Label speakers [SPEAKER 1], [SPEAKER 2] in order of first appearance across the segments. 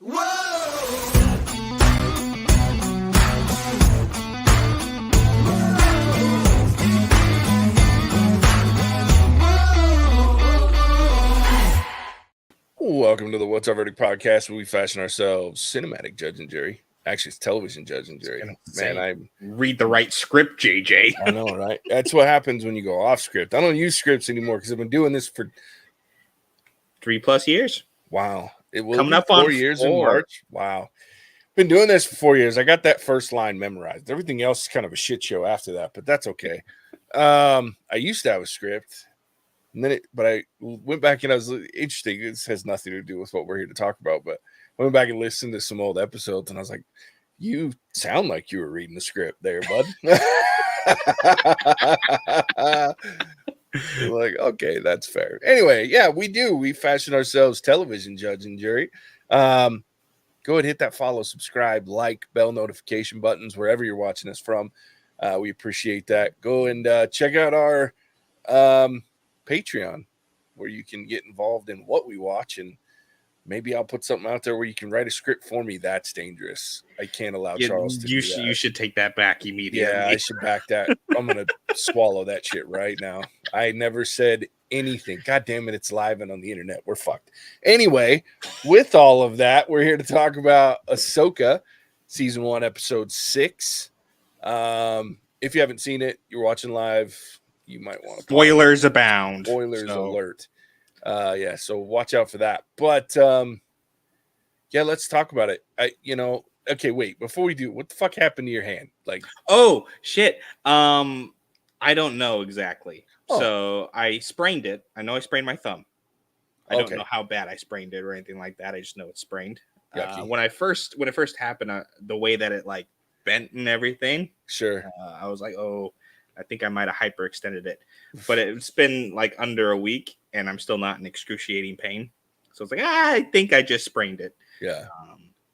[SPEAKER 1] Welcome to the What's Our Verdict podcast, where we fashion ourselves cinematic judge and jury. Actually, it's television judge and jury. Man, I
[SPEAKER 2] read the right script, JJ.
[SPEAKER 1] I know, right? That's what happens when you go off script. I don't use scripts anymore because I've been doing this for
[SPEAKER 2] 3+ years.
[SPEAKER 1] Wow. It will
[SPEAKER 2] coming
[SPEAKER 1] be
[SPEAKER 2] up
[SPEAKER 1] 4
[SPEAKER 2] on
[SPEAKER 1] years
[SPEAKER 2] 4.
[SPEAKER 1] in March. Wow. Been doing this for 4 years. I got that first line memorized. Everything else is kind of a shit show after that, but that's okay. I used to have a script. And then but I went back and I was interesting. This has nothing to do with what we're here to talk about, but I went back and listened to some old episodes and I was like, you sound like you were reading the script there, bud. Like, okay, that's fair. Anyway, yeah, we do. We fashion ourselves television judge and jury. Go ahead, hit that follow, subscribe, like, bell notification buttons wherever you're watching us from. We appreciate that. Go and check out our Patreon, where you can get involved in what we watch, and maybe I'll put something out there where you can write a script for me. That's dangerous. I can't allow Charles to do that.
[SPEAKER 2] You should take that back immediately.
[SPEAKER 1] Yeah, I should back that. I'm gonna swallow that shit right now. I never said anything. God damn it, it's live and on the internet. We're fucked. Anyway, with all of that, we're here to talk about Ahsoka, season 1, episode 6. If you haven't seen it, you're watching live, you might want to
[SPEAKER 2] spoilers abound.
[SPEAKER 1] Spoilers alert. Yeah, so watch out for that. But yeah, let's talk about it. Okay, wait, before we do, what the fuck happened to your hand? Like,
[SPEAKER 2] oh shit. I don't know exactly. So I sprained it. I know I sprained my thumb. I don't know how bad I sprained it or anything like that. I just know it's sprained. When it first happened, the way that it like bent and everything.
[SPEAKER 1] Sure.
[SPEAKER 2] I was like, oh, I think I might have hyperextended it, but it's been like under a week and I'm still not in excruciating pain. So it's like, I think I just sprained it.
[SPEAKER 1] Yeah.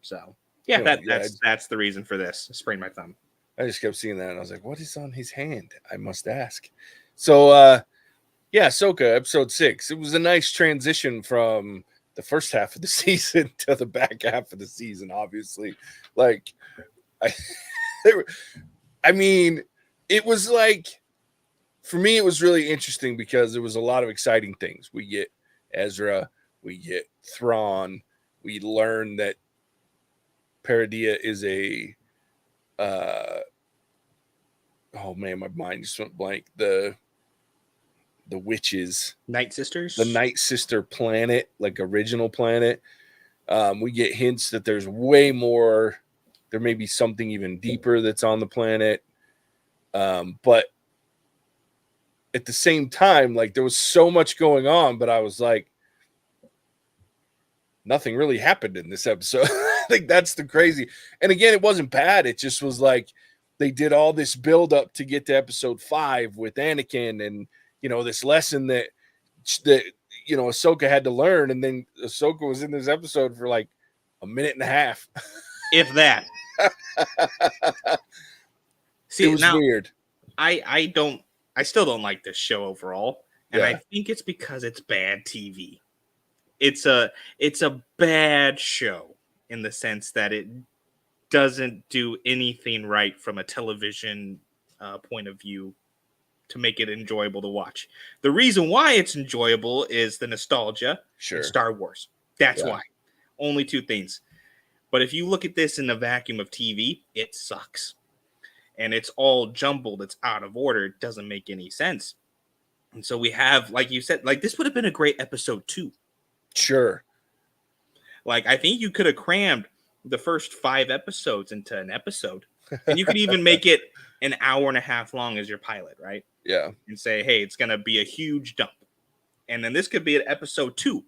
[SPEAKER 2] So yeah, that's the reason for this. I sprained my thumb.
[SPEAKER 1] I just kept seeing that and I was like, what is on his hand? I must ask. So yeah, Ahsoka, episode 6. It was a nice transition from the first half of the season to the back half of the season, obviously. Like, I mean, it was like, for me, it was really interesting because there was a lot of exciting things. We get Ezra, we get Thrawn, we learn that Paradia is a, oh man, my mind just went blank. The witches,
[SPEAKER 2] Night Sisters,
[SPEAKER 1] the Night Sister planet, like original planet. We get hints that there's way more. There may be something even deeper that's on the planet. But at the same time, like, there was so much going on, but I was like, nothing really happened in this episode. I think that's the crazy. And again, it wasn't bad. It just was like they did all this build up to get to episode 5 with Anakin and, this lesson that Ahsoka had to learn. And then Ahsoka was in this episode for like a minute and a half.
[SPEAKER 2] If that. See,
[SPEAKER 1] it was weird.
[SPEAKER 2] I still don't like this show overall. And I think it's because it's bad TV. It's a bad show in the sense that it doesn't do anything right from a television point of view to make it enjoyable to watch. The reason why it's enjoyable is the nostalgia.
[SPEAKER 1] Sure.
[SPEAKER 2] And Star Wars. That's why. Only 2 things. But if you look at this in the vacuum of TV, it sucks. And it's all jumbled. It's out of order. It doesn't make any sense. And so we have, like you said, like this would have been a great episode 2.
[SPEAKER 1] Sure.
[SPEAKER 2] Like, I think you could have crammed the first 5 episodes into an episode. And you could even make it an hour and a half long as your pilot, right?
[SPEAKER 1] Yeah.
[SPEAKER 2] And say, hey, it's going to be a huge dump. And then this could be an episode 2.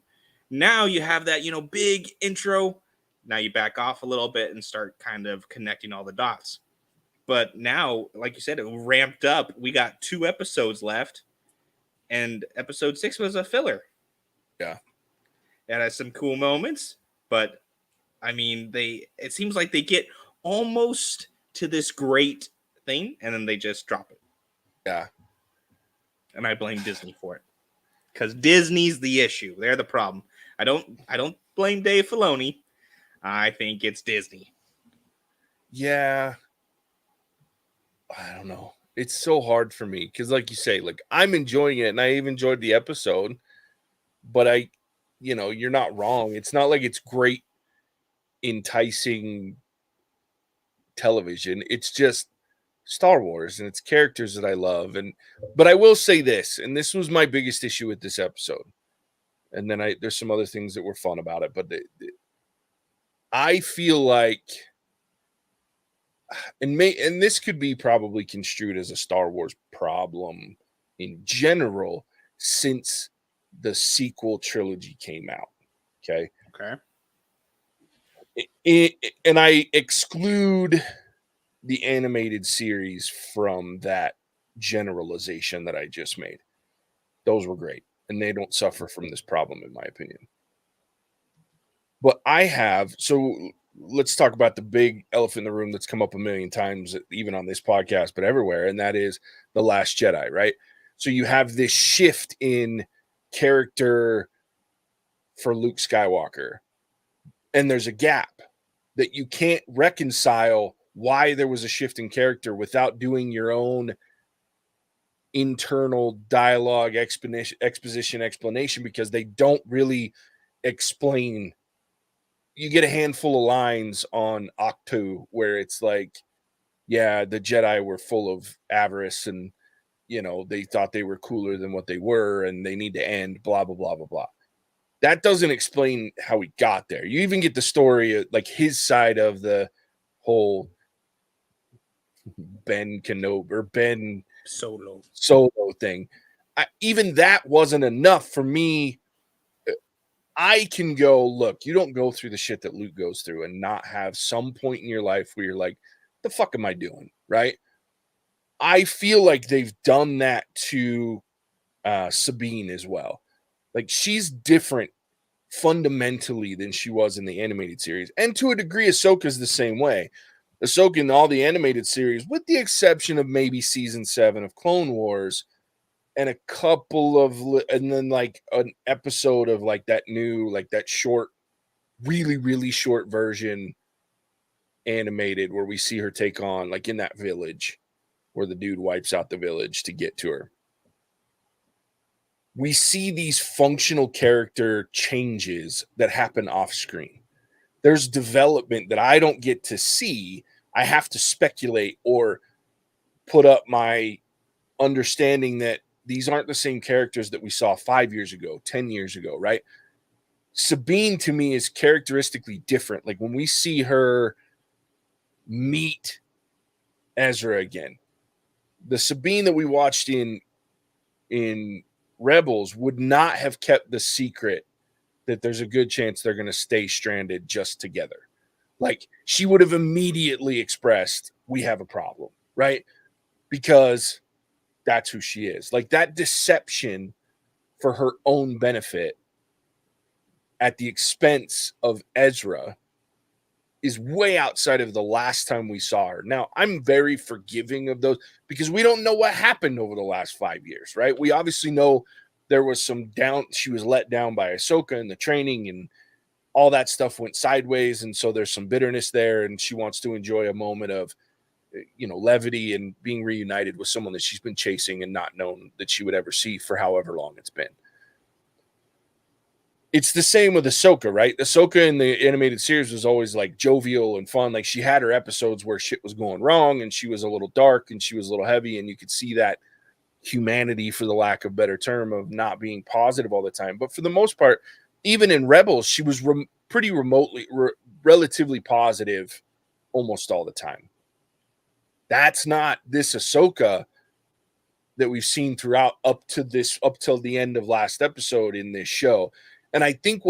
[SPEAKER 2] Now you have that, big intro. Now you back off a little bit and start kind of connecting all the dots. But now, like you said, it ramped up. We got 2 episodes left. And episode 6 was a filler.
[SPEAKER 1] Yeah.
[SPEAKER 2] It has some cool moments. But, I mean, it seems like they get almost to this great thing. And then they just drop it.
[SPEAKER 1] Yeah.
[SPEAKER 2] And I blame Disney for it. Because Disney's the issue. They're the problem. I don't blame Dave Filoni. I think it's Disney.
[SPEAKER 1] Yeah. I don't know. It's so hard for me because, like you say, like I'm enjoying it and I even enjoyed the episode, but you're not wrong. It's not like it's great, enticing television. It's just Star Wars and it's characters that I love. But I will say this, and this was my biggest issue with this episode. And then there's some other things that were fun about it, but I feel like, and this could be probably construed as a Star Wars problem in general since the sequel trilogy came out. Okay. And I exclude the animated series from that generalization that I just made. Those were great, and they don't suffer from this problem, in my opinion. But so let's talk about the big elephant in the room that's come up a million times, even on this podcast, but everywhere, and that is The Last Jedi, right? So you have this shift in character for Luke Skywalker, and there's a gap that you can't reconcile why there was a shift in character without doing your own internal dialogue exposition explanation, because they don't really explain. You get a handful of lines on Octo where it's like, yeah, the Jedi were full of avarice and they thought they were cooler than what they were and they need to end, blah blah blah blah blah. That doesn't explain how he got there. You even get the story, like his side of the whole Ben Kenobi or Ben
[SPEAKER 2] Solo
[SPEAKER 1] thing. Even that wasn't enough for me. I can go, look, you don't go through the shit that Luke goes through and not have some point in your life where you're like, the fuck am I doing? Right? I feel like they've done that to Sabine as well. Like she's different fundamentally than she was in the animated series. And to a degree, Ahsoka's the same way. Ahsoka in all the animated series, with the exception of maybe season 7 of Clone Wars, and a couple of, and then like an episode of like that new, like that short, really, really short version animated where we see her take on, like in that village where the dude wipes out the village to get to her. We see these functional character changes that happen off screen. There's development that I don't get to see. I have to speculate or put up my understanding that these aren't the same characters that we saw 5 years ago, 10 years ago, right? Sabine to me is characteristically different. Like when we see her meet Ezra again, the Sabine that we watched in Rebels would not have kept the secret that there's a good chance they're going to stay stranded just together. Like she would have immediately expressed, we have a problem, right? Because that's who she is. Like that deception for her own benefit at the expense of Ezra is way outside of the last time we saw her. Now, I'm very forgiving of those because we don't know what happened over the last 5 years, right? We obviously know there was she was let down by Ahsoka in the training and all that stuff went sideways. And so there's some bitterness there. And she wants to enjoy a moment of, levity and being reunited with someone that she's been chasing and not known that she would ever see for however long it's been. It's the same with Ahsoka, right? Ahsoka in the animated series was always like jovial and fun. Like she had her episodes where shit was going wrong and she was a little dark and she was a little heavy, and you could see that humanity, for the lack of a better term, of not being positive all the time. But for the most part, even in Rebels, she was pretty relatively positive almost all the time. That's not this Ahsoka that we've seen throughout up till the end of last episode in this show. And I think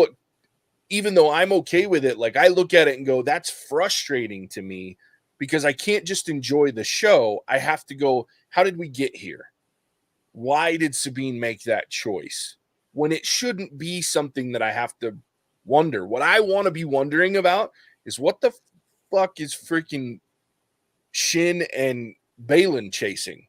[SPEAKER 1] even though I'm okay with it, like I look at it and go, that's frustrating to me because I can't just enjoy the show. I have to go, how did we get here? Why did Sabine make that choice? When it shouldn't be something that I have to wonder. What I want to be wondering about is what the fuck is freaking Shin and Baylan chasing?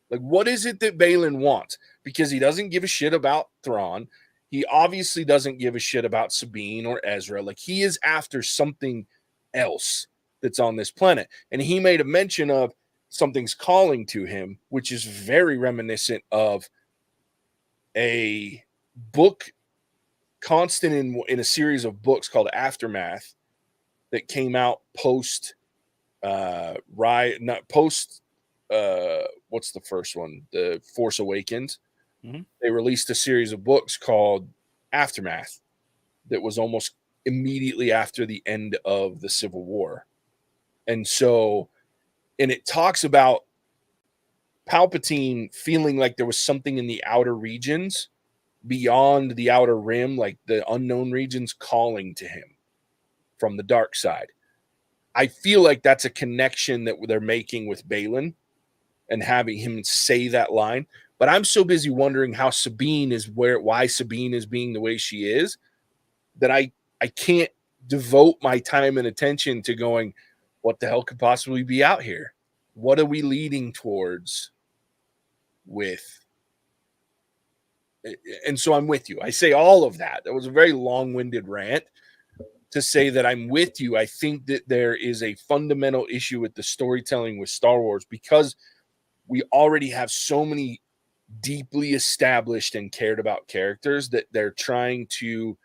[SPEAKER 1] Like, what is it that Baylan wants? Because he doesn't give a shit about Thrawn. He obviously doesn't give a shit about Sabine or Ezra. Like, he is after something else that's on this planet. And he made a mention of something's calling to him, which is very reminiscent of a book constant in a series of books called Aftermath that came out post what's the first one? The Force Awakens.
[SPEAKER 2] Mm-hmm.
[SPEAKER 1] They released a series of books called Aftermath that was almost immediately after the end of the Civil War. And it talks about Palpatine feeling like there was something in the outer regions beyond the outer rim, like the unknown regions, calling to him from the dark side. I feel like that's a connection that they're making with Balin and having him say that line. But I'm so busy wondering how why Sabine is being the way she is, that I can't devote my time and attention to going, what the hell could possibly be out here? What are we leading towards with? And so I'm with you. I say all of that. That was a very long-winded rant to say that I'm with you. I think that there is a fundamental issue with the storytelling with Star Wars because we already have so many deeply established and cared about characters that they're trying to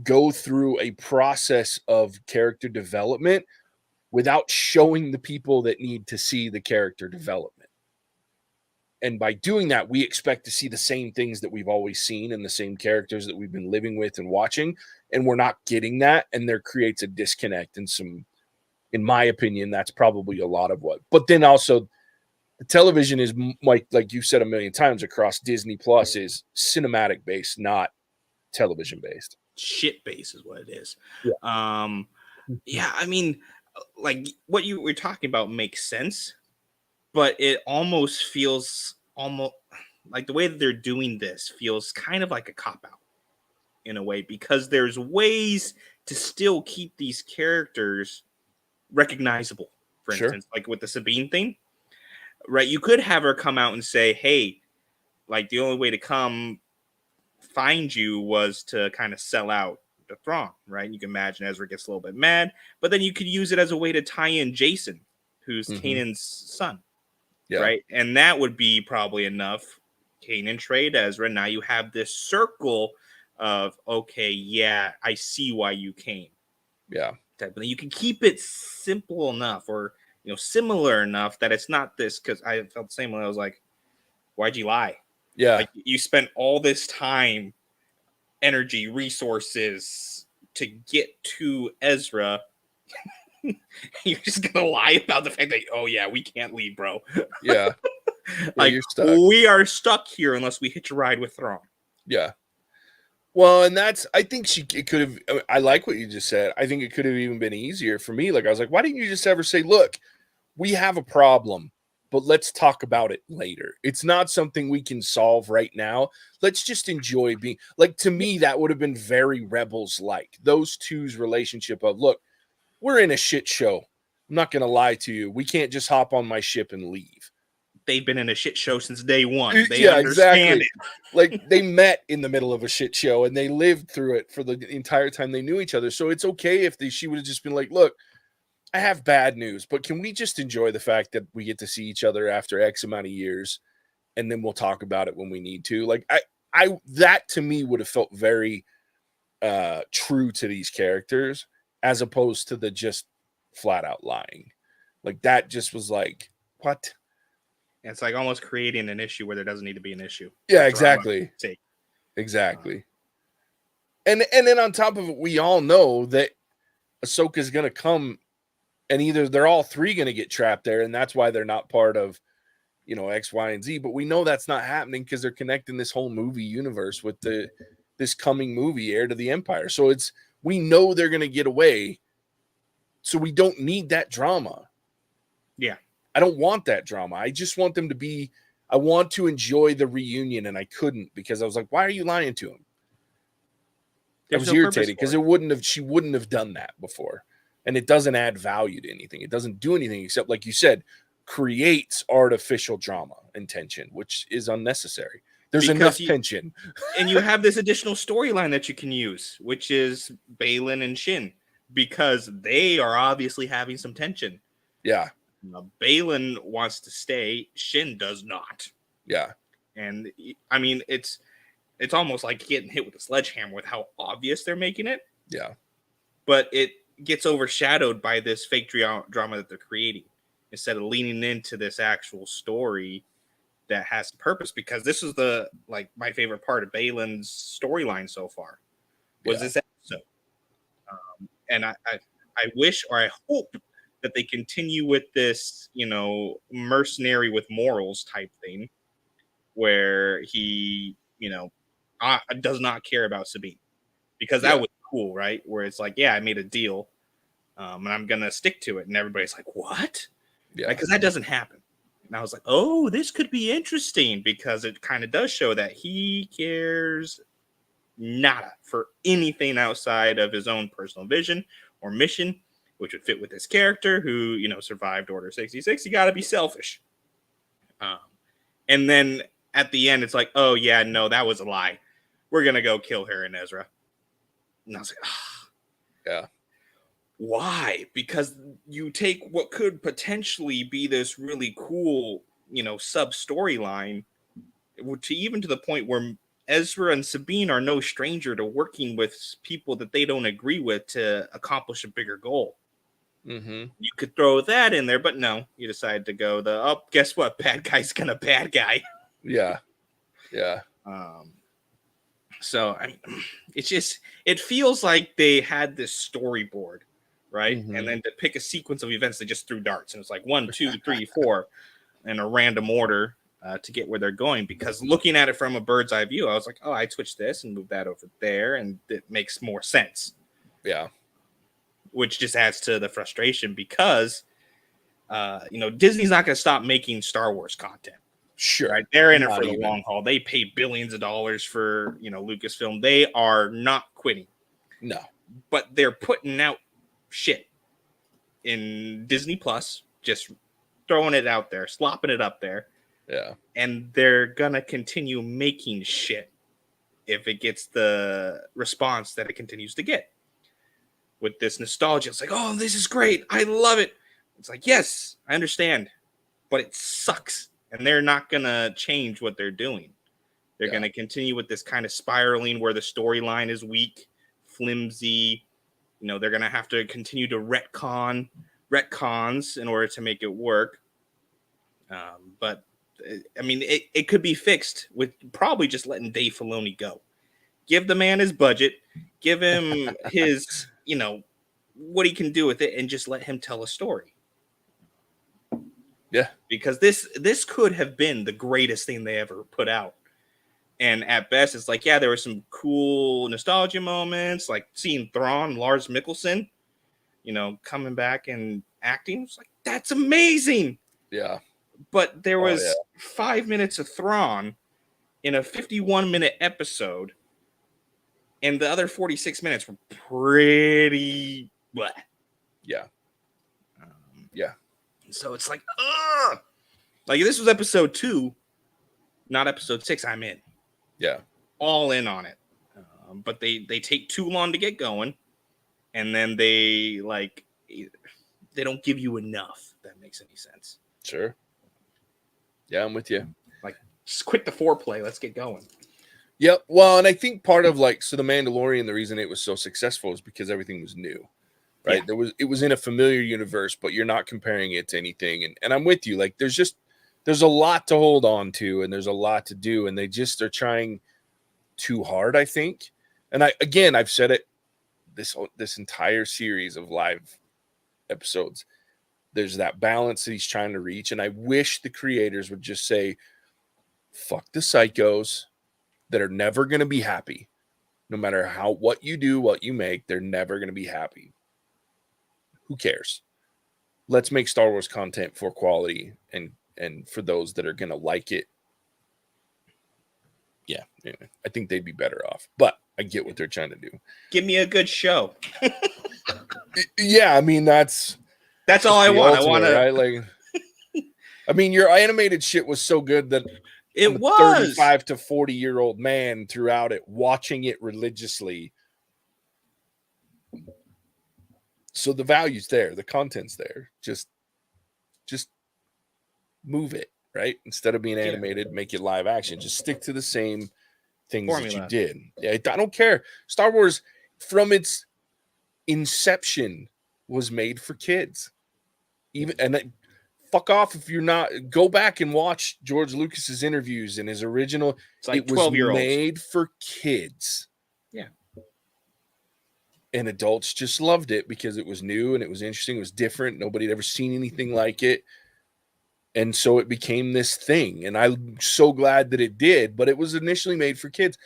[SPEAKER 1] go through a process of character development without showing the people that need to see the character development. And by doing that, we expect to see the same things that we've always seen and the same characters that we've been living with and watching. And we're not getting that. And there creates a disconnect and in my opinion, that's probably a lot of what. But then also, the television is, like you said a million times across Disney Plus, is cinematic based, not television based.
[SPEAKER 2] Shit base is what it is.
[SPEAKER 1] Yeah.
[SPEAKER 2] Yeah, I mean, like what you were talking about makes sense, but it almost feels like the way that they're doing this feels kind of like a cop out in a way, because there's ways to still keep these characters recognizable. For instance, like with the Sabine thing, right? You could have her come out and say, hey, like the only way to come find you was to kind of sell out the throng, right? You can imagine Ezra gets a little bit mad, but then you could use it as a way to tie in Jason, who's Kanan's son, right? And that would be probably enough. Kanan trade Ezra. Now you have this circle of, okay, yeah, I see why you came.
[SPEAKER 1] Yeah.
[SPEAKER 2] But you can keep it simple enough, or similar enough that it's not this. Because I felt the same when I was like, why'd you lie?
[SPEAKER 1] Yeah.
[SPEAKER 2] Like, you spent all this time, energy, resources to get to Ezra. You're just gonna lie about the fact that, oh yeah, we can't leave, bro.
[SPEAKER 1] Yeah.
[SPEAKER 2] Like,
[SPEAKER 1] you're stuck.
[SPEAKER 2] We are stuck here unless we hitch a ride with Thrawn.
[SPEAKER 1] Yeah. Well, and I think it could have, I like what you just said. I think it could have even been easier for me. Like, I was like, why didn't you just ever say, look, we have a problem, but let's talk about it later. It's not something we can solve right now. Let's just enjoy being, like, to me, that would have been very Rebels-like. Those two's relationship of, look, we're in a shit show. I'm not going to lie to you. We can't just hop on my ship and leave.
[SPEAKER 2] They've been in a shit show since day one. They understand it.
[SPEAKER 1] Like, they met in the middle of a shit show and they lived through it for the entire time they knew each other. So it's okay if she would have just been like, look, I have bad news, but can we just enjoy the fact that we get to see each other after X amount of years, and then we'll talk about it when we need to? Like, that to me would have felt very true to these characters, as opposed to the just flat out lying. Like, that just was like, what?
[SPEAKER 2] It's like almost creating an issue where there doesn't need to be an issue.
[SPEAKER 1] Yeah, exactly. Exactly. And then on top of it, we all know that Ahsoka's going to come, and either they're all three going to get trapped there, and that's why they're not part of, X, Y, and Z. But we know that's not happening because they're connecting this whole movie universe with this coming movie, Heir to the Empire. So we know they're going to get away. So we don't need that drama.
[SPEAKER 2] Yeah.
[SPEAKER 1] I don't want that drama. I just want them to I want to enjoy the reunion, and I couldn't because I was like, why are you lying to him? I was irritated because she wouldn't have done that before. And it doesn't add value to anything. It doesn't do anything except, like you said, creates artificial drama and tension, which is unnecessary. There's enough tension.
[SPEAKER 2] And you have this additional storyline that you can use, which is Baylan and Shin, because they are obviously having some tension.
[SPEAKER 1] Yeah.
[SPEAKER 2] Baylan wants to stay. Shin does not.
[SPEAKER 1] Yeah.
[SPEAKER 2] And I mean, it's almost like getting hit with a sledgehammer with how obvious they're making it.
[SPEAKER 1] Yeah.
[SPEAKER 2] But it gets overshadowed by this fake drama that they're creating instead of leaning into this actual story that has purpose. Because this is my favorite part of Baylan's storyline so far was this episode. And I wish, or I hope, that they continue with this, mercenary with morals type thing, where he, does not care about Sabine, because that was cool, right? Where it's like, yeah, I made a deal, and I'm gonna stick to it, and everybody's like, what? Yeah, because that doesn't happen. And I was like, oh, this could be interesting, because it kind of does show that he cares nada for anything outside of his own personal vision or mission, which would fit with his character, who survived Order 66. You got to be selfish. And then at the end, it's like, oh yeah, no, that was a lie. We're gonna go kill her and Ezra. And I was like,
[SPEAKER 1] yeah.
[SPEAKER 2] Why? Because you take what could potentially be this really cool, sub storyline, to the point where Ezra and Sabine are no stranger to working with people that they don't agree with to accomplish a bigger goal.
[SPEAKER 1] Mm-hmm.
[SPEAKER 2] You could throw that in there, but no, you decided to go guess what? Bad guy's gonna bad guy.
[SPEAKER 1] Yeah. Yeah.
[SPEAKER 2] So it feels like they had this storyboard, right?
[SPEAKER 1] Mm-hmm.
[SPEAKER 2] And then to pick a sequence of events, they just threw darts, and it's like 1, 2, 3, 4 in a random order to get where they're going. Because looking at it from a bird's eye view, I was like, oh, I switched this and moved that over there, and it makes more sense.
[SPEAKER 1] Yeah.
[SPEAKER 2] Which just adds to the frustration, because Disney's not going to stop making Star Wars content.
[SPEAKER 1] Sure.
[SPEAKER 2] Right? They're in it for the long haul. They pay billions of dollars for, Lucasfilm. They are not quitting.
[SPEAKER 1] No.
[SPEAKER 2] But they're putting out shit in Disney Plus, just throwing it out there, slopping it up there.
[SPEAKER 1] Yeah.
[SPEAKER 2] And they're going to continue making shit if it gets the response that it continues to get. With this nostalgia, it's like, oh, this is great. I love it. It's like, yes, I understand, but it sucks. And they're not going to change what they're doing. They're going to continue with this kind of spiraling where the storyline is weak, flimsy. They're going to have to continue to retcons in order to make it work. But, I mean, it could be fixed with probably just letting Dave Filoni go. Give the man his budget. Give him his, what he can do with it, and just let him tell a story.
[SPEAKER 1] Yeah.
[SPEAKER 2] Because this could have been the greatest thing they ever put out. And at best, it's like, yeah, there were some cool nostalgia moments, like seeing Thrawn, Lars Mikkelsen, coming back and acting. It's like, that's amazing.
[SPEAKER 1] Yeah.
[SPEAKER 2] But there was 5 minutes of Thrawn in a 51-minute episode, and the other 46 minutes were pretty bleh.
[SPEAKER 1] Yeah. Yeah.
[SPEAKER 2] So it's like, ugh! Like, if this was episode 2, not episode 6, I'm in.
[SPEAKER 1] Yeah.
[SPEAKER 2] All in on it. But they take too long to get going, and then they don't give you enough. If that makes any sense.
[SPEAKER 1] Sure. Yeah, I'm with you.
[SPEAKER 2] Like, just quit the foreplay. Let's get going.
[SPEAKER 1] Yep. Well, and I think part of so the Mandalorian, the reason it was so successful is because everything was new. Right. Yeah. It was in a familiar universe, but you're not comparing it to anything. And I'm with you. Like, there's a lot to hold on to, and there's a lot to do, and they just are trying too hard, I think. And I've said it this entire series of live episodes. There's that balance that he's trying to reach. And I wish the creators would just say, fuck the psychos that are never going to be happy. No matter what you do, what you make, they're never going to be happy. Who cares? Let's make Star Wars content for quality and for those that are going to like it. Yeah, anyway, I think they'd be better off. But I get what they're trying to do.
[SPEAKER 2] Give me a good show.
[SPEAKER 1] Yeah, I mean, that's
[SPEAKER 2] all I want.
[SPEAKER 1] Ultimate,
[SPEAKER 2] I want to.
[SPEAKER 1] right? Like, I mean, your animated shit was so good that
[SPEAKER 2] It
[SPEAKER 1] I'm a
[SPEAKER 2] was
[SPEAKER 1] 35 to 40-year-old man throughout it, watching it religiously. So the value's there, the content's there. Just move it, right? Instead of being animated, make it live action. Just stick to the same things that you
[SPEAKER 2] formula.
[SPEAKER 1] did. Yeah, I don't care. Star Wars, from its inception, was made for kids. Fuck off if you're not. Go back and watch George Lucas's interviews and his original.
[SPEAKER 2] It's like
[SPEAKER 1] It was
[SPEAKER 2] 12-year-olds.
[SPEAKER 1] made for kids.
[SPEAKER 2] Yeah.
[SPEAKER 1] And adults just loved it because it was new and it was interesting. It was different. Nobody had ever seen anything like it. And so it became this thing. And I'm so glad that it did, but it was initially made for kids.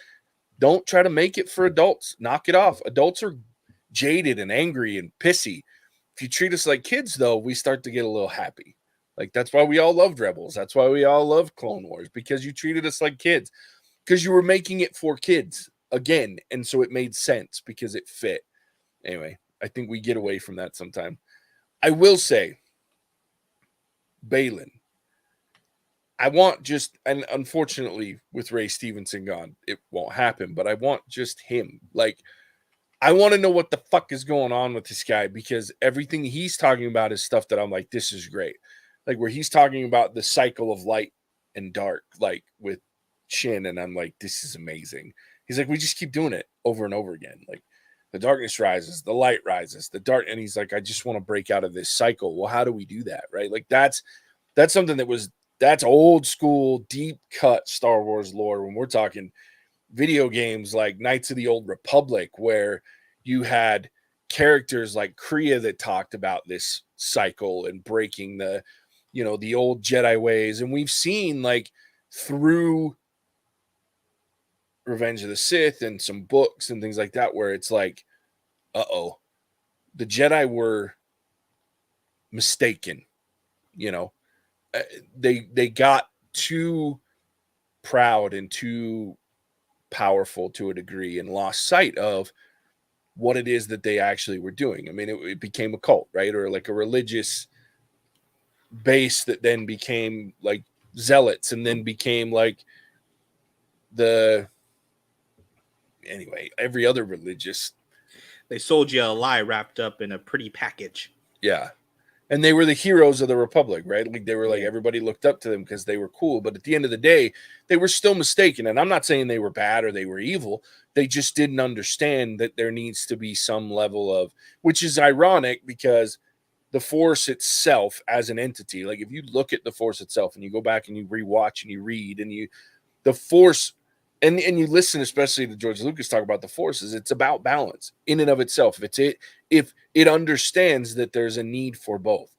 [SPEAKER 1] Don't try to make it for adults. Knock it off. Adults are jaded and angry and pissy. If you treat us like kids, though, we start to get a little happy. Like, that's why we all loved Rebels. That's why we all loved Clone Wars, because you treated us like kids, because you were making it for kids again. And so it made sense because it fit. Anyway, I think we get away from that sometime. I will say, Balin, I want just, and unfortunately with Ray Stevenson gone, it won't happen, but I want just him. Like, I want to know what the fuck is going on with this guy, because everything he's talking about is stuff that I'm like, this is great. Like, where he's talking about the cycle of light and dark, like with Shin, and I'm like, this is amazing. He's like, we just keep doing it over and over again. Like, the darkness rises, the light rises, the dark, and he's like, I just want to break out of this cycle. Well, how do we do that, right? Like, that's something that's old school, deep cut Star Wars lore. When we're talking video games like Knights of the Old Republic, where you had characters like Kriya that talked about this cycle and breaking the old Jedi ways. And we've seen, like, through Revenge of the Sith and some books and things like that, where it's like, the Jedi were mistaken. They got too proud and too powerful to a degree and lost sight of what it is that they actually were doing. I mean, it became a cult, right? Or like a religious base that then became like zealots, and then became like every other religious.
[SPEAKER 2] They sold you a lie wrapped up in a pretty package.
[SPEAKER 1] Yeah. And they were the heroes of the Republic, right? Like, they were like, everybody looked up to them because they were cool. But at the end of the day, they were still mistaken. And I'm not saying they were bad or they were evil. They just didn't understand that there needs to be some level of, which is ironic, because the Force itself as an entity, like, if you look at the Force itself and you go back and you rewatch and you read and the Force, and you listen, especially to George Lucas talk about the Forces, it's about balance in and of itself. If it understands that there's a need for both,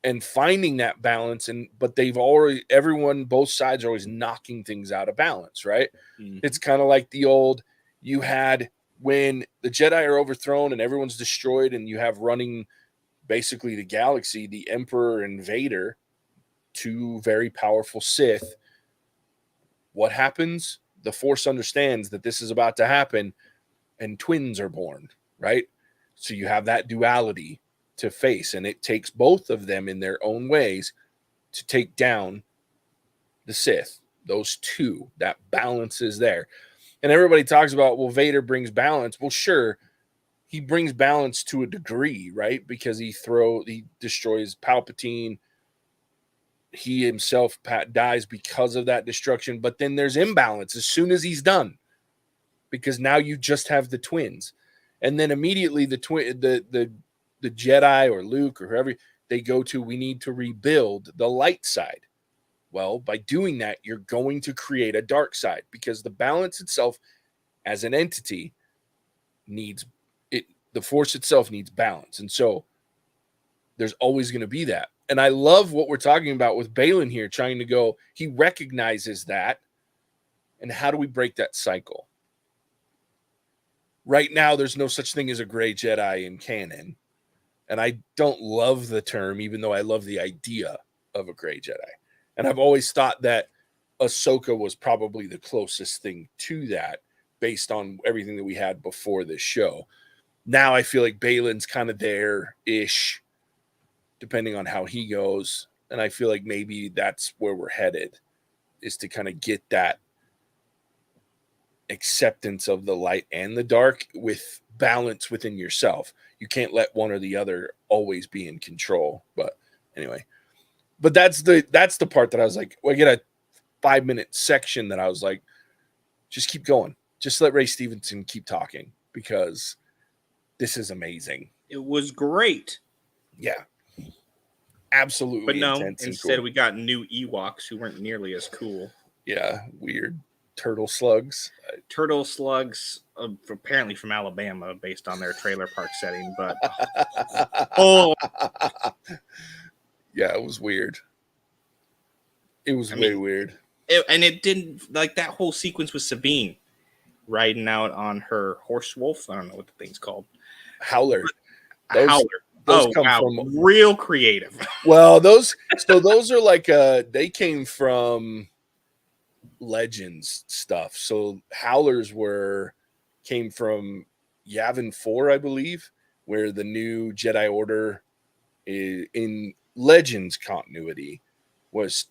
[SPEAKER 1] and finding that balance, but both sides are always knocking things out of balance, right? Mm-hmm. It's kind of like the old, you had when the Jedi are overthrown and everyone's destroyed, and you have running basically the galaxy, the Emperor and Vader, two very powerful Sith. What happens? The Force understands that this is about to happen, and twins are born, right? So you have that duality to face, and it takes both of them in their own ways to take down the Sith. Those two, that balance is there. And everybody talks about, well, Vader brings balance. Well, sure, he brings balance to a degree, right? Because he destroys Palpatine. He himself dies because of that destruction. But then there's imbalance as soon as he's done, because now you just have the twins. And then immediately the Jedi or Luke or whoever, they go to, we need to rebuild the light side. Well, by doing that, you're going to create a dark side, because the balance itself as an entity needs it. The Force itself needs balance. And so there's always going to be that. And I love what we're talking about with Balin here, trying to go, he recognizes that. And how do we break that cycle? Right now, there's no such thing as a gray Jedi in canon. And I don't love the term, even though I love the idea of a gray Jedi. And I've always thought that Ahsoka was probably the closest thing to that, based on everything that we had before this show. Now I feel like Balin's kind of there-ish, depending on how he goes. And I feel like maybe that's where we're headed is to kind of get that acceptance of the light and the dark with balance within yourself. You can't let one or the other always be in control. But anyway, but that's the part that I was like, well, I get a 5-minute section that I was like, just keep going. Just let Ray Stevenson keep talking because this is amazing.
[SPEAKER 2] It was great.
[SPEAKER 1] Yeah. Absolutely.
[SPEAKER 2] But no,
[SPEAKER 1] intense
[SPEAKER 2] instead
[SPEAKER 1] cool.
[SPEAKER 2] we got new Ewoks who weren't nearly as cool.
[SPEAKER 1] Yeah, weird turtle slugs.
[SPEAKER 2] Turtle slugs, apparently from Alabama, based on their trailer park setting. But
[SPEAKER 1] yeah, it was weird. It was weird.
[SPEAKER 2] And it didn't like that whole sequence with Sabine riding out on her horse wolf. I don't know what the thing's called.
[SPEAKER 1] Howler.
[SPEAKER 2] Those come from real creative.
[SPEAKER 1] Well, those are like they came from Legends stuff. So Howlers came from Yavin 4, I believe, where the new Jedi Order in Legends continuity was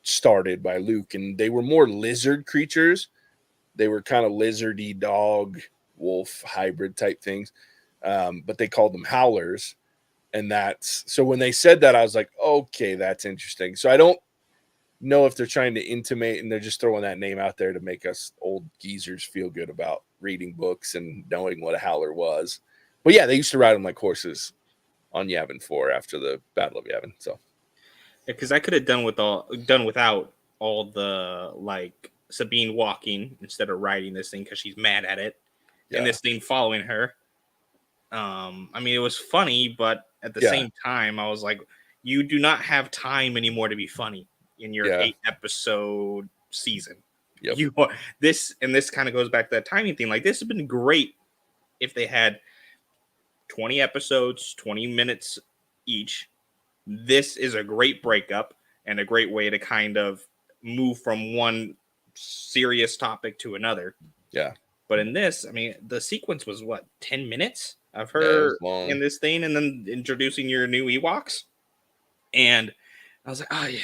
[SPEAKER 1] started by Luke, and they were more lizard creatures. They were kind of lizardy dog wolf hybrid type things, but they called them Howlers. And that's so when they said that, I was like, okay, that's interesting. So I don't know if they're trying to intimate and they're just throwing that name out there to make us old geezers feel good about reading books and knowing what a Howler was. But yeah, they used to ride them like horses on Yavin 4 after the Battle of Yavin. So
[SPEAKER 2] because I could have done without all the like Sabine walking instead of riding this thing because she's mad at it, and this thing following her. I mean, it was funny, but at the same time, I was like, you do not have time anymore to be funny in your 8-episode season.
[SPEAKER 1] Yep.
[SPEAKER 2] This kind of goes back to that timing thing. Like, this has been great if they had 20 episodes, 20 minutes each. This is a great breakup and a great way to kind of move from one serious topic to another.
[SPEAKER 1] Yeah.
[SPEAKER 2] But in this, I mean, the sequence was 10 minutes of her in this thing and then introducing your new Ewoks. And I was like, oh, yeah.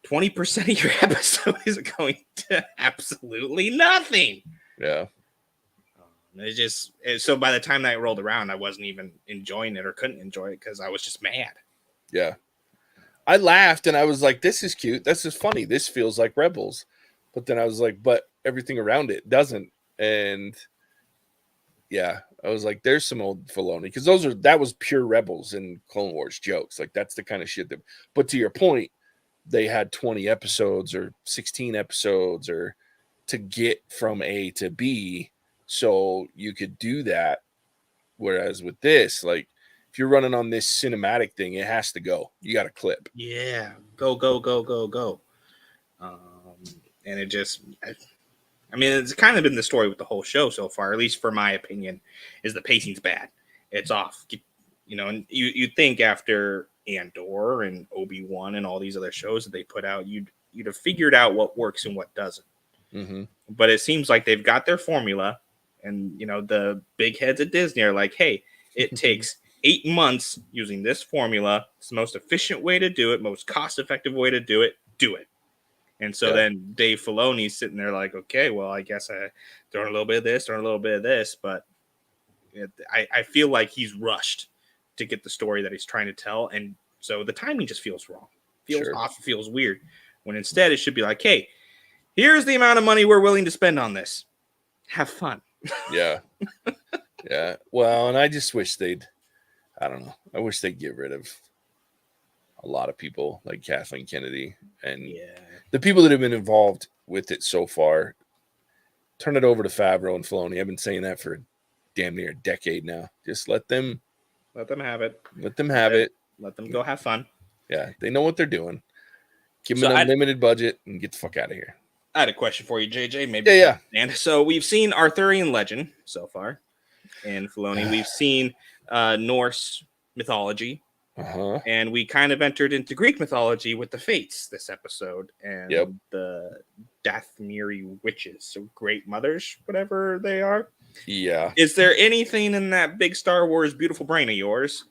[SPEAKER 2] 20% of your episode is going to absolutely nothing.
[SPEAKER 1] Yeah.
[SPEAKER 2] So by the time that rolled around, I wasn't even enjoying it or couldn't enjoy it because I was just mad.
[SPEAKER 1] Yeah. I laughed and I was like, this is cute. This is funny. This feels like Rebels. But then I was like, but everything around it doesn't. And yeah, I was like, there's some old Filoni because that was pure Rebels and Clone Wars jokes. Like that's the kind of shit that, but to your point, they had 20 episodes or 16 episodes or to get from A to B. So you could do that. Whereas with this, like if you're running on this cinematic thing, it has to go. You got to clip.
[SPEAKER 2] Yeah. Go. And it just, I mean, it's kind of been the story with the whole show so far, at least for my opinion, is the pacing's bad. It's off. You know, and you think after Andor and Obi-Wan and all these other shows that they put out, you'd have figured out what works and what doesn't.
[SPEAKER 1] Mm-hmm.
[SPEAKER 2] But it seems like they've got their formula, and you know the big heads at Disney are like, "Hey, it takes 8 months using this formula. It's the most efficient way to do it, most cost-effective way to do it. Do it." And so then Dave Filoni's sitting there like, "Okay, well, I guess I throw in a little bit of this, throw in a little bit of this," but I feel like he's rushed to get the story that he's trying to tell, and so the timing just feels wrong, feels off, feels weird. When instead it should be like, "Hey, here's the amount of money we're willing to spend on this. Have fun."
[SPEAKER 1] Yeah. Yeah. Well, and I just wish I don't know. I wish they'd get rid of a lot of people like Kathleen Kennedy and the people that have been involved with it so far. Turn it over to Favreau and Filoni. I've been saying that for damn near a decade now. Just let them
[SPEAKER 2] have it.
[SPEAKER 1] Let them have it.
[SPEAKER 2] Let them go have fun.
[SPEAKER 1] Yeah. They know what they're doing. Give them an unlimited budget and get the fuck out of here.
[SPEAKER 2] I had a question for you, JJ. Maybe.
[SPEAKER 1] Yeah.
[SPEAKER 2] And so we've seen Arthurian legend so far in Filoni. We've seen Norse mythology.
[SPEAKER 1] Uh-huh.
[SPEAKER 2] And we kind of entered into Greek mythology with the Fates this episode and the Dathmiri witches, so great mothers, whatever they are.
[SPEAKER 1] Yeah.
[SPEAKER 2] Is there anything in that big Star Wars beautiful brain of yours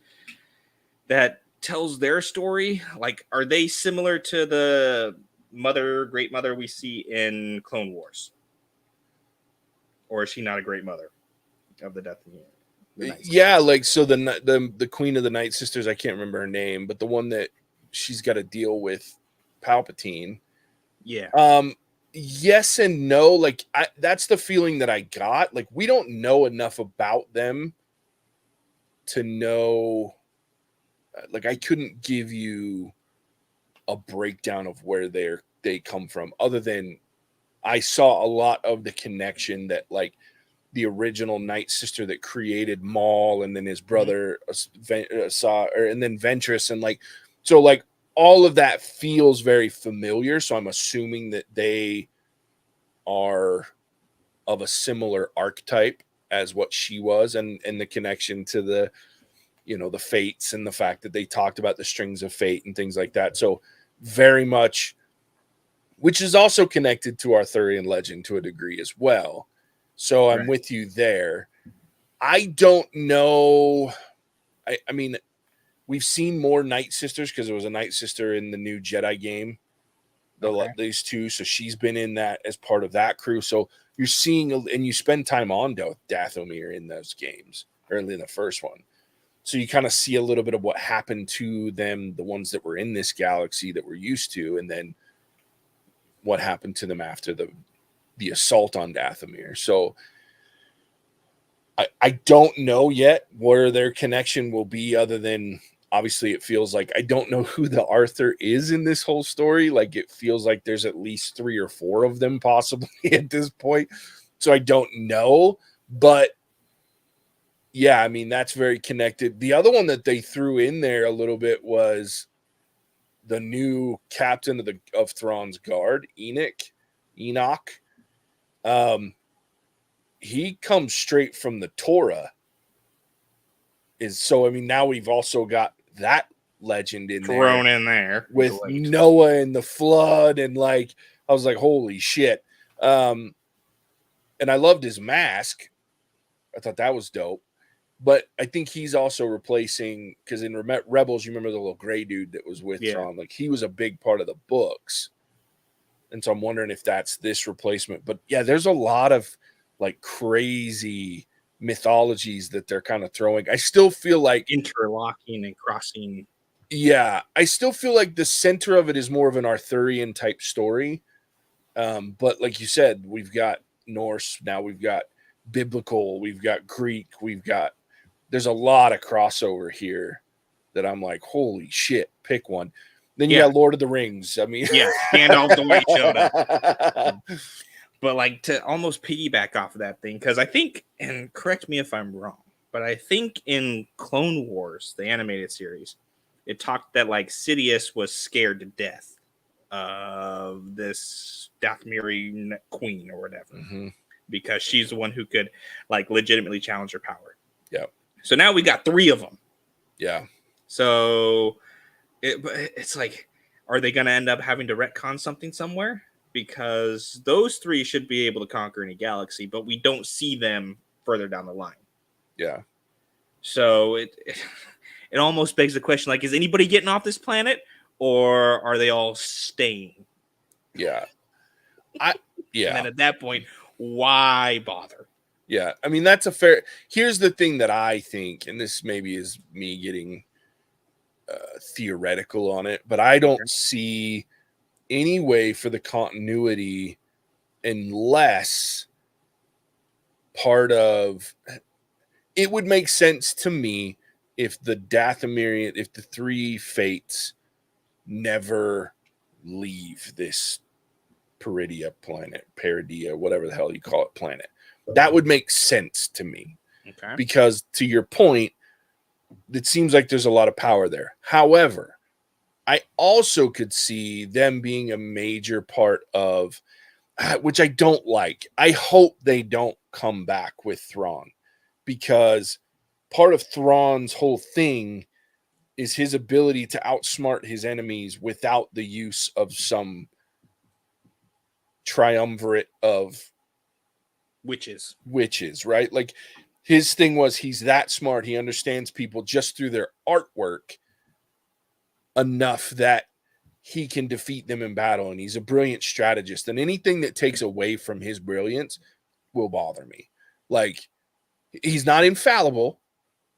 [SPEAKER 2] that tells their story? Like, are they similar to the great mother we see in Clone Wars? Or is she not a great mother of the Death Meter?
[SPEAKER 1] Yeah, like so the Queen of the Night Sisters, I can't remember her name, but the one that she's got to deal with Palpatine.
[SPEAKER 2] Yeah.
[SPEAKER 1] Yes and no. Like that's the feeling that I got. Like we don't know enough about them to know. Like I couldn't give you a breakdown of where they come from, other than I saw a lot of the connection that like the original Night Sister that created Maul, and then his brother saw, and then Ventress, and like so like all of that feels very familiar. So I'm assuming that they are of a similar archetype as what she was, and the connection to the the fates and the fact that they talked about the strings of fate and things like that. So very much, which is also connected to Arthurian legend to a degree as well. So I'm with you there. I don't know. I mean, we've seen more Night Sisters because there was a Night Sister in the new Jedi game. These two, so she's been in that as part of that crew. So you're seeing, and you spend time on Dathomir in those games, early in the first one. So you kind of see a little bit of what happened to them, the ones that were in this galaxy that we're used to, and then what happened to them after the assault on Dathomir. So I don't know yet where their connection will be, other than obviously it feels like I don't know who the Arthur is in this whole story. Like it feels like there's at least 3 or 4 of them possibly at this point. So I don't know, but yeah, I mean, that's very connected. The other one that they threw in there a little bit was the new captain of Thrawn's guard, Enoch. He comes straight from the Torah. So I mean, now we've also got that legend
[SPEAKER 2] thrown in there
[SPEAKER 1] with Noah and the flood, and like I was like, holy shit. And I loved his mask. I thought that was dope. But I think he's also replacing, because in Rebels, you remember the little gray dude that was with Thrawn? Like he was a big part of the books. And so I'm wondering if that's this replacement. But yeah, there's a lot of like crazy mythologies that they're kind of throwing. I still feel like
[SPEAKER 2] interlocking and crossing.
[SPEAKER 1] Yeah, I still feel like the center of it is more of an Arthurian type story. But like you said, we've got Norse, now we've got biblical, we've got Greek, there's a lot of crossover here that I'm like, holy shit, pick one. Then you got Lord of the Rings. I mean,
[SPEAKER 2] Gandalf the White showed up. But like to almost piggyback off of that thing, because I think, and correct me if I'm wrong, but I think in Clone Wars, the animated series, it talked that like Sidious was scared to death of this Dathomiri queen or whatever, because she's the one who could like legitimately challenge her power.
[SPEAKER 1] Yeah.
[SPEAKER 2] So now we got 3 of them.
[SPEAKER 1] Yeah.
[SPEAKER 2] So it's like, are they going to end up having to retcon something somewhere? Because those 3 should be able to conquer any galaxy, but we don't see them further down the line.
[SPEAKER 1] Yeah.
[SPEAKER 2] So it almost begs the question, like, is anybody getting off this planet, or are they all staying?
[SPEAKER 1] Yeah.
[SPEAKER 2] And then at that point, why bother?
[SPEAKER 1] Yeah. I mean, that's a fair. Here's the thing that I think, and this maybe is me getting theoretical on it, but I don't see any way for the continuity unless part of it would make sense to me if the Dathomirian, if the 3 fates never leave this Peridia planet, whatever the hell you call it, planet. That would make sense to me.
[SPEAKER 2] Okay.
[SPEAKER 1] Because to your point, it seems like there's a lot of power there. However, I also could see them being a major part of, which I don't like. I hope they don't come back with Thrawn, because part of Thrawn's whole thing is his ability to outsmart his enemies without the use of some triumvirate of
[SPEAKER 2] witches,
[SPEAKER 1] right? Like his thing was, he's that smart. He understands people just through their artwork enough that he can defeat them in battle, and he's a brilliant strategist. And anything that takes away from his brilliance will bother me. Like, he's not infallible,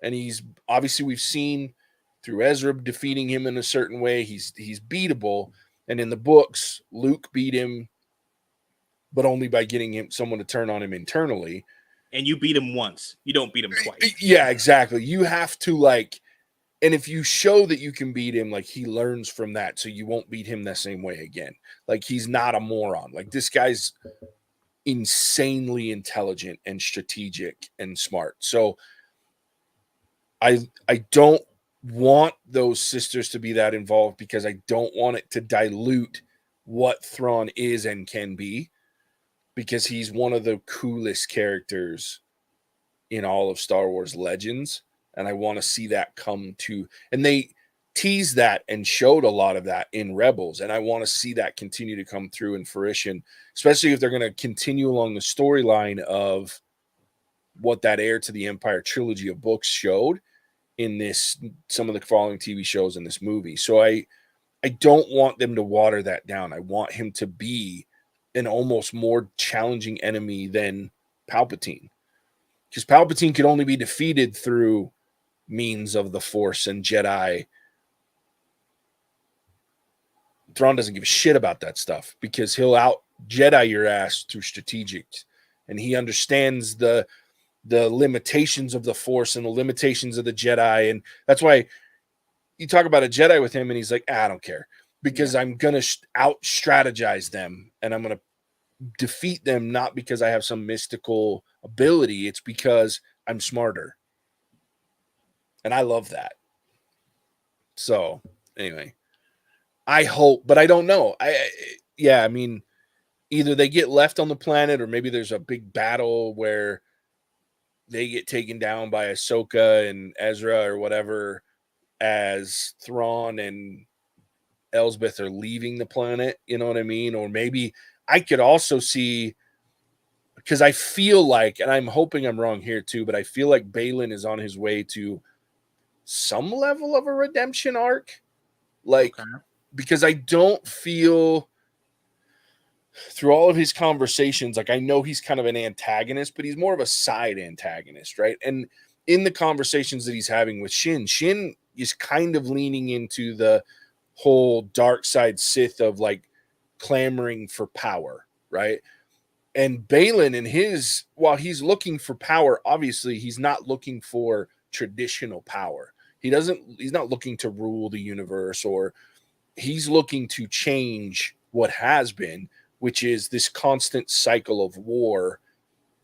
[SPEAKER 1] and he's obviously, we've seen through Ezra defeating him in a certain way, he's beatable. And in the books, Luke beat him, but only by getting someone to turn on him internally.
[SPEAKER 2] And you beat him once. You don't beat him twice.
[SPEAKER 1] Yeah, exactly. You have to, like, and if you show that you can beat him, like, he learns from that, so you won't beat him the same way again. Like, he's not a moron. Like, this guy's insanely intelligent and strategic and smart. So I don't want those sisters to be that involved, because I don't want it to dilute what Thrawn is and can be, because he's one of the coolest characters in all of Star Wars Legends. And I want to see that come to, and they teased that and showed a lot of that in Rebels. And I want to see that continue to come through in fruition, especially if they're going to continue along the storyline of what that Heir to the Empire trilogy of books showed in this, some of the following TV shows in this movie. So I don't want them to water that down. I want him to be an almost more challenging enemy than Palpatine, because Palpatine could only be defeated through means of the Force and Jedi. Thrawn doesn't give a shit about that stuff, because he'll out Jedi your ass through strategics, and he understands the limitations of the Force and the limitations of the Jedi. And that's why you talk about a Jedi with him and he's like, I don't care, because I'm going to out strategize them, and I'm going to defeat them, not because I have some mystical ability. It's because I'm smarter. And I love that. So anyway, I hope, but I don't know. I mean, either they get left on the planet, or maybe there's a big battle where they get taken down by Ahsoka and Ezra or whatever, as Thrawn and Elsbeth are leaving the planet. You know what I mean? Or maybe I could also see, because I feel like, and I'm hoping I'm wrong here too, but I feel like Baylan is on his way to some level of a redemption arc. Like, because I don't feel, through all of his conversations, like, I know he's kind of an antagonist, but he's more of a side antagonist, right? And in the conversations that he's having with Shin is kind of leaning into the whole dark side Sith of, like, clamoring for power, right? And Baylan, in his, while he's looking for power, obviously he's not looking for traditional power. He's not looking to rule the universe, or he's looking to change what has been, which is this constant cycle of war,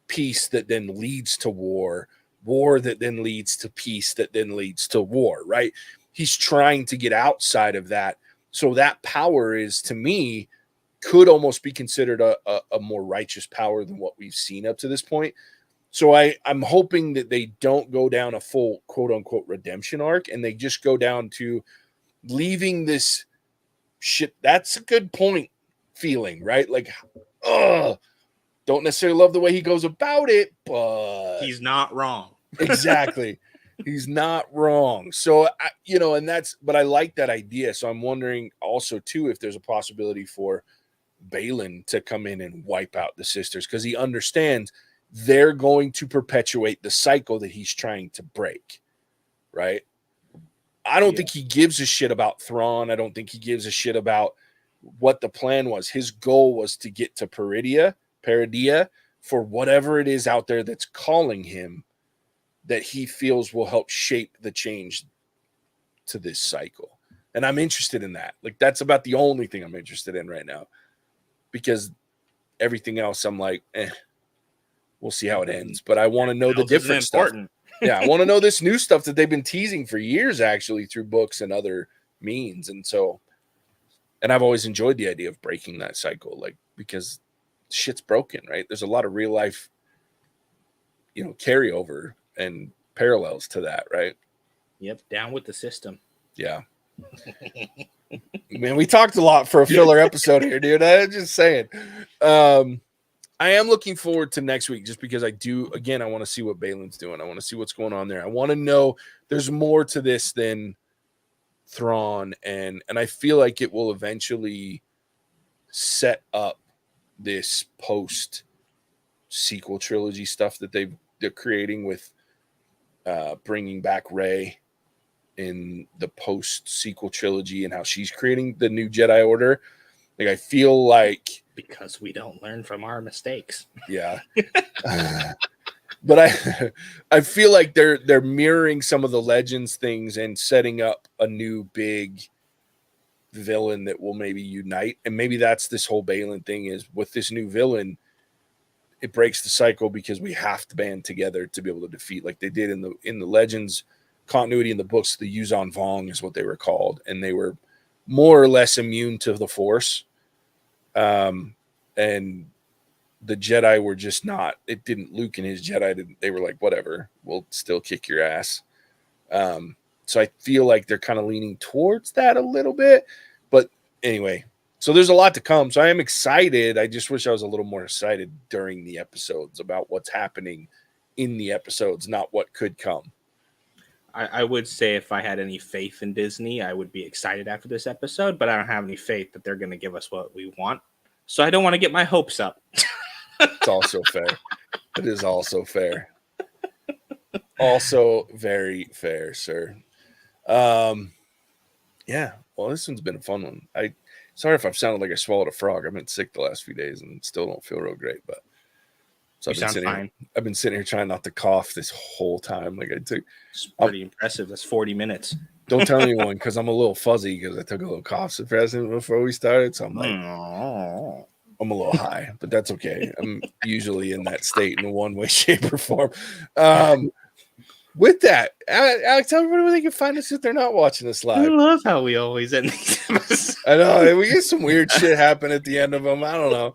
[SPEAKER 1] peace that then leads to war, war that then leads to peace, that then leads to war, right? He's trying to get outside of that. So that power is, to me, could almost be considered a more righteous power than what we've seen up to this point. So I'm hoping that they don't go down a full quote unquote redemption arc, and they just go down to leaving this shit. That's a good point feeling, right? Like, don't necessarily love the way he goes about it, but
[SPEAKER 2] he's not wrong.
[SPEAKER 1] Exactly. He's not wrong. So, but I like that idea. So I'm wondering also too, if there's a possibility for Baylan to come in and wipe out the sisters, because he understands they're going to perpetuate the cycle that he's trying to break, right? I don't think he gives a shit about Thrawn. I don't think he gives a shit about what the plan was. His goal was to get to Peridia for whatever it is out there that's calling him, that he feels will help shape the change to this cycle. And I'm interested in that. Like, that's about the only thing I'm interested in right now, because everything else I'm like, we'll see how it ends. But I want to know the different stuff. Yeah, I want to know this new stuff that they've been teasing for years, actually, through books and other means. And so, and I've always enjoyed the idea of breaking that cycle, like, because shit's broken, right? There's a lot of real life, carryover and parallels to that, right?
[SPEAKER 2] Yep, down with the system.
[SPEAKER 1] Yeah. Man, we talked a lot for a filler episode here, dude. I'm just saying. I am looking forward to next week, just because I want to see what Baylan's doing. I want to see what's going on there. I want to know there's more to this than Thrawn, and I feel like it will eventually set up this post sequel trilogy stuff that they're creating with bringing back Rey in the post sequel trilogy and how she's creating the new Jedi Order. Like, I feel like,
[SPEAKER 2] because we don't learn from our mistakes.
[SPEAKER 1] Yeah. But I feel like they're mirroring some of the Legends things and setting up a new big villain that will maybe unite. And maybe that's this whole Balin thing, is with this new villain, it breaks the cycle because we have to band together to be able to defeat, like they did in the Legends continuity in the books. The Yuzan Vong is what they were called, and they were more or less immune to the Force. And the Jedi were just not. It didn't. Luke and his Jedi, they were like, whatever, we'll still kick your ass. So I feel like they're kind of leaning towards that a little bit. But anyway, so there's a lot to come. So I am excited. I just wish I was a little more excited during the episodes about what's happening in the episodes, not what could come.
[SPEAKER 2] I would say if I had any faith in Disney, I would be excited after this episode, but I don't have any faith that they're going to give us what we want. So I don't want to get my hopes up.
[SPEAKER 1] It's also fair. It is also fair. Also very fair, sir. Yeah. Well, this one's been a fun one. Sorry if I've sounded like I swallowed a frog. I've been sick the last few days and still don't feel real great, but so I've been sitting here trying not to cough this whole time. Like
[SPEAKER 2] it's pretty impressive. That's 40 minutes.
[SPEAKER 1] Don't tell anyone, because I'm a little fuzzy because I took a little cough suppressant before we started. So I'm like, I'm a little high, but that's okay. I'm usually in that state in one way, shape, or form. With that, Alex, tell everybody where they can find us if they're not watching us live.
[SPEAKER 2] I love how we always end these episodes.
[SPEAKER 1] I know. We get some weird shit happen at the end of them. I don't know.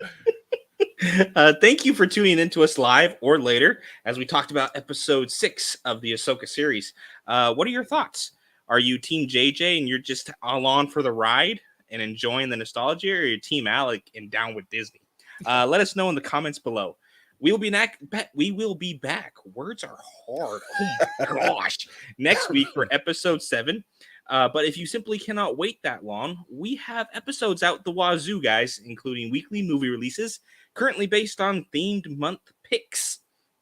[SPEAKER 2] Thank you for tuning into us live or later as we talked about episode 6 of the Ahsoka series. What are your thoughts? Are you Team JJ and you're just all on for the ride and enjoying the nostalgia, or are you Team Alec and down with Disney? Let us know in the comments below. We will be back. Words are hard. Oh my gosh. Next week for episode 7. But if you simply cannot wait that long, we have episodes out the wazoo, guys, including weekly movie releases, currently based on themed month picks.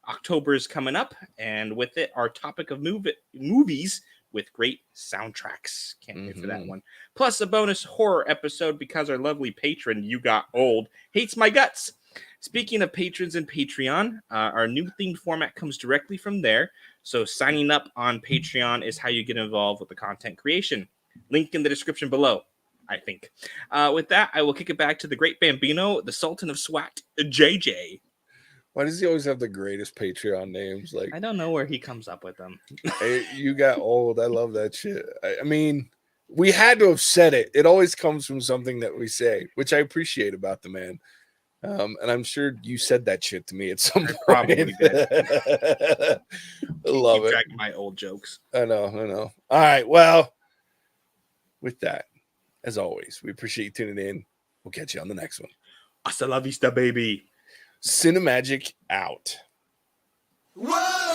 [SPEAKER 2] October is coming up, and with it, our topic of movies with great soundtracks. Can't wait for that one. Plus a bonus horror episode because our lovely patron, You Got Old, hates my guts. Speaking of patrons and Patreon, our new themed format comes directly from there. So signing up on Patreon is how you get involved with the content creation. Link in the description below, I think. With that, I will kick it back to the great Bambino, the Sultan of SWAT, JJ.
[SPEAKER 1] Why does he always have the greatest Patreon names? Like,
[SPEAKER 2] I don't know where he comes up with them.
[SPEAKER 1] Hey, You Got Old. I love that shit. I mean, we had to have said it. It always comes from something that we say, which I appreciate about the man. And I'm sure you said that shit to me at some point.
[SPEAKER 2] Probably did.
[SPEAKER 1] I love it.
[SPEAKER 2] Track my old jokes.
[SPEAKER 1] I know. All right. Well, with that, as always, we appreciate you tuning in. We'll catch you on the next one.
[SPEAKER 2] Hasta la vista, baby.
[SPEAKER 1] Cinemagic out.
[SPEAKER 3] Whoa!